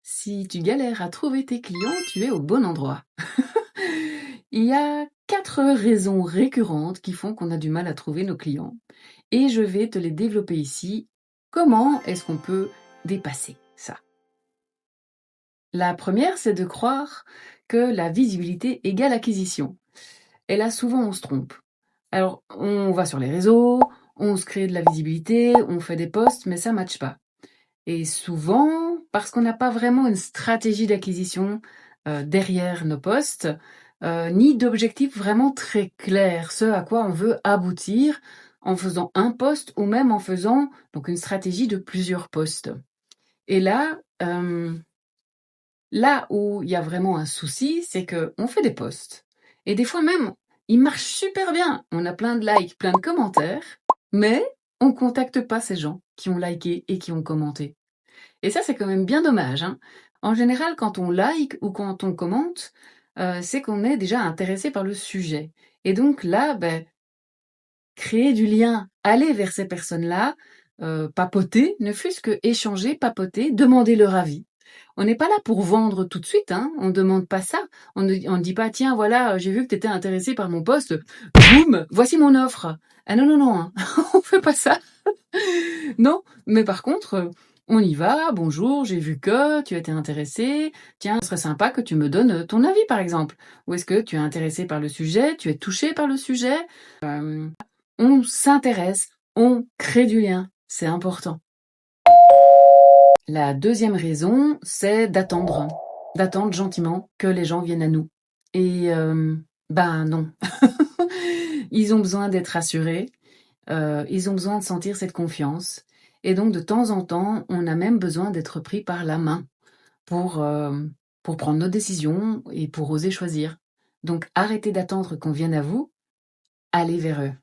Si tu galères à trouver tes clients, tu es au bon endroit. Il y a 4 raisons récurrentes qui font qu'on a du mal à trouver nos clients et je vais te les développer ici. Comment est-ce qu'on peut dépasser ça? La première, c'est de croire que la visibilité égale acquisition. Et là, souvent, on se trompe. Alors, on va sur les réseaux, on se crée de la visibilité, on fait des posts, mais ça matche pas. Et souvent, parce qu'on n'a pas vraiment une stratégie d'acquisition derrière nos posts, ni d'objectif vraiment très clair, ce à quoi on veut aboutir en faisant un post ou même en faisant donc une stratégie de plusieurs posts. Et là où il y a vraiment un souci, c'est qu'on fait des posts. Et des fois même, ils marchent super bien. On a plein de likes, plein de commentaires, mais on contacte pas ces gens qui ont liké et qui ont commenté. Et ça, c'est quand même bien dommage, hein. En général, quand on like ou quand on commente, c'est qu'on est déjà intéressé par le sujet. Et donc là, créer du lien, aller vers ces personnes-là, papoter, ne fût-ce que échanger, papoter, demander leur avis. On n'est pas là pour vendre tout de suite, hein, on demande pas ça. On ne dit pas: «Tiens, voilà, j'ai vu que tu étais intéressé par mon poste, boum, voici mon offre». Ah non, non, non, hein, on fait pas ça. Non, mais par contre, on y va: «Bonjour, j'ai vu que tu étais intéressé. Tiens, ce serait sympa que tu me donnes, ton avis, par exemple. Ou est-ce que tu es intéressé par le sujet? Tu es touché par le sujet?» On s'intéresse, on crée du lien, c'est important. La deuxième raison, c'est d'attendre gentiment que les gens viennent à nous. Et non. Ils ont besoin d'être rassurés, ils ont besoin de sentir cette confiance et donc de temps en temps, on a même besoin d'être pris par la main pour, pour prendre nos décisions et pour oser choisir. Donc arrêtez d'attendre qu'on vienne à vous, allez vers eux.